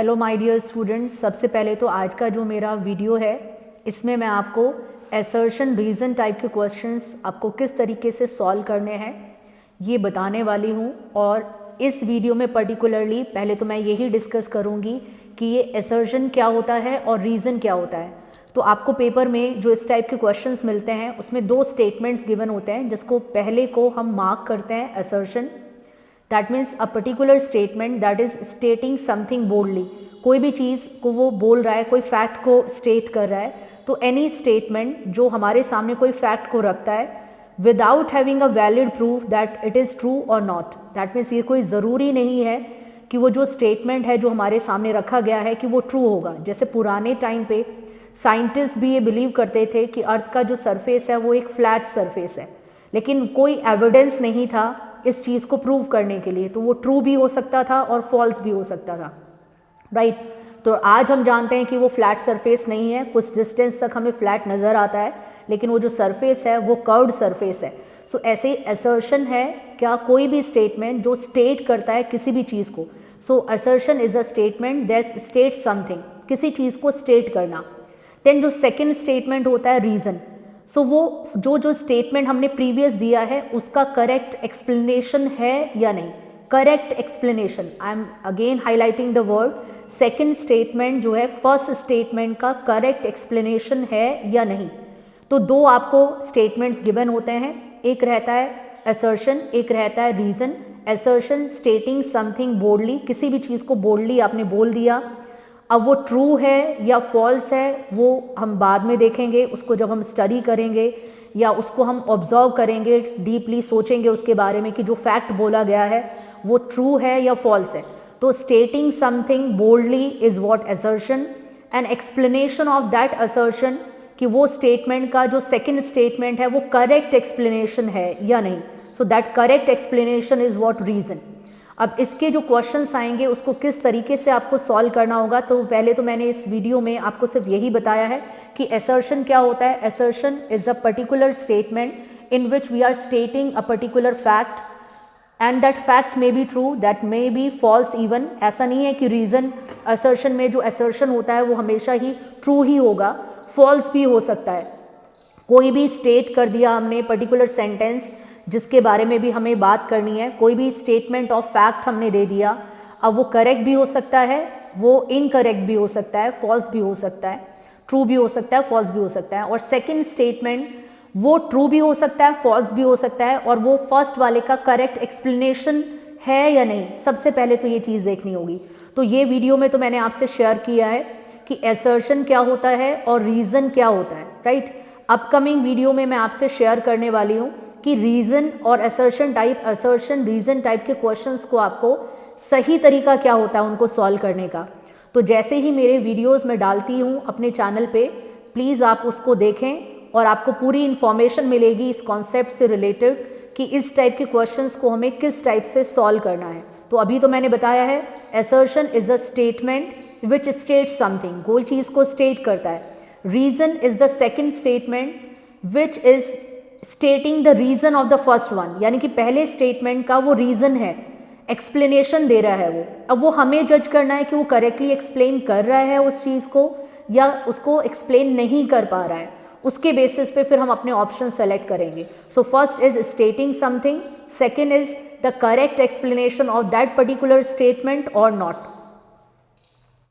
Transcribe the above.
Hello my dear students, सबसे पहले तो आज का जो मेरा वीडियो है इसमें मैं आपको असर्शन रीज़न टाइप के क्वेश्चंस आपको किस तरीके से सॉल्व करने हैं ये बताने वाली हूँ। और इस वीडियो में पर्टिकुलरली पहले तो मैं यही डिस्कस करूँगी कि ये असर्शन क्या होता है और रीज़न क्या होता है। तो आपको पेपर में जो इस टाइप के क्वेश्चंस मिलते हैं उसमें दो स्टेटमेंट्स गिवन होते हैं, जिसको पहले को हम मार्क करते हैं assertion. That means a particular statement that is स्टेटिंग something boldly. कोई भी चीज़ को वो बोल रहा है, कोई फैक्ट को स्टेट कर रहा है। तो एनी स्टेटमेंट जो हमारे सामने कोई फैक्ट को रखता है without having a valid proof that it is true और नॉट। दैट मीन्स ये कोई ज़रूरी नहीं है कि वो जो स्टेटमेंट है जो हमारे सामने रखा गया है कि वो ट्रू होगा। जैसे पुराने टाइम पे साइंटिस्ट भी ये बिलीव करते थे कि अर्थ का जो सरफेस है वो एक फ्लैट सरफेस है, लेकिन कोई एविडेंस नहीं था इस चीज़ को प्रूव करने के लिए। तो वो ट्रू भी हो सकता था और फॉल्स भी हो सकता था, राइट। तो आज हम जानते हैं कि वो फ्लैट सरफेस नहीं है, कुछ डिस्टेंस तक हमें फ्लैट नज़र आता है, लेकिन वो जो सरफेस है वो कर्व्ड सरफेस है। सो ऐसे ही असर्शन है क्या, कोई भी स्टेटमेंट जो स्टेट करता है किसी भी चीज़ को। So assertion is a statement that state something, किसी चीज़ को स्टेट करना। देन जो सेकेंड स्टेटमेंट होता है रीज़न। सो वो जो स्टेटमेंट हमने प्रीवियस दिया है उसका करेक्ट एक्सप्लेनेशन है या नहीं। Correct explanation, I am again highlighting the word, second statement जो है फर्स्ट स्टेटमेंट का करेक्ट एक्सप्लेनेशन है या नहीं। तो दो आपको स्टेटमेंट्स गिवन होते हैं, एक रहता है असर्शन, एक रहता है रीज़न। असर्शन स्टेटिंग समथिंग बोल्डली, किसी भी चीज़ को बोल्डली आपने बोल दिया। अब वो ट्रू है या फॉल्स है वो हम बाद में देखेंगे, उसको जब हम स्टडी करेंगे या उसको हम ऑब्जर्व करेंगे, डीपली सोचेंगे उसके बारे में कि जो फैक्ट बोला गया है वो ट्रू है या फॉल्स है। तो स्टेटिंग something boldly is what assertion, and explanation of that assertion कि वो स्टेटमेंट का जो सेकेंड स्टेटमेंट है वो करेक्ट एक्सप्लेनेशन है या नहीं। So that correct explanation is what reason. अब इसके जो क्वेश्चंस आएंगे उसको किस तरीके से आपको सॉल्व करना होगा, तो पहले तो मैंने इस वीडियो में आपको सिर्फ यही बताया है कि असर्शन क्या होता है। Assertion is a particular statement in which we are stating a particular fact and that fact may be true, that may be false even. ऐसा नहीं है कि रीज़न असर्शन में जो असर्शन होता है वो हमेशा ही ट्रू ही होगा, फॉल्स भी हो सकता है। कोई भी स्टेट कर दिया हमने पर्टिकुलर सेंटेंस जिसके बारे में भी हमें बात करनी है, कोई भी स्टेटमेंट ऑफ फैक्ट हमने दे दिया, अब वो करेक्ट भी हो सकता है, वो इनकरेक्ट भी हो सकता है, फॉल्स भी हो सकता है, ट्रू भी हो सकता है, फॉल्स भी हो सकता है। और सेकंड स्टेटमेंट वो ट्रू भी हो सकता है, फॉल्स भी हो सकता है, और वो फर्स्ट वाले का करेक्ट एक्सप्लेनेशन है या नहीं, सबसे पहले तो ये चीज़ देखनी होगी। तो ये वीडियो में तो मैंने आपसे शेयर किया है कि असर्शन क्या होता है और रीज़न क्या होता है, राइट। अपकमिंग वीडियो में मैं आपसे शेयर करने वाली हूँ कि रीज़न और असर्शन रीज़न टाइप के क्वेश्चंस को आपको सही तरीका क्या होता है उनको सॉल्व करने का। तो जैसे ही मेरे वीडियोस में डालती हूँ अपने चैनल पे, प्लीज़ आप उसको देखें और आपको पूरी इन्फॉर्मेशन मिलेगी इस कॉन्सेप्ट से रिलेटेड कि इस टाइप के क्वेश्चंस को हमें किस टाइप से सॉल्व करना है। तो अभी तो मैंने बताया है assertion is a statement which state something, कोई चीज़ को स्टेट करता है। Reason is the second statement which is stating the reason of the first one, यानी कि पहले स्टेटमेंट का वो रीज़न है, एक्सप्लेनेशन दे रहा है वो। अब वो हमें जज करना है कि वो करेक्टली एक्सप्लेन कर रहा है उस चीज़ को या उसको एक्सप्लेन नहीं कर पा रहा है। उसके बेसिस पे फिर हम अपने ऑप्शन सेलेक्ट करेंगे। So first is स्टेटिंग something, second is the correct explanation of that particular statement और नॉट।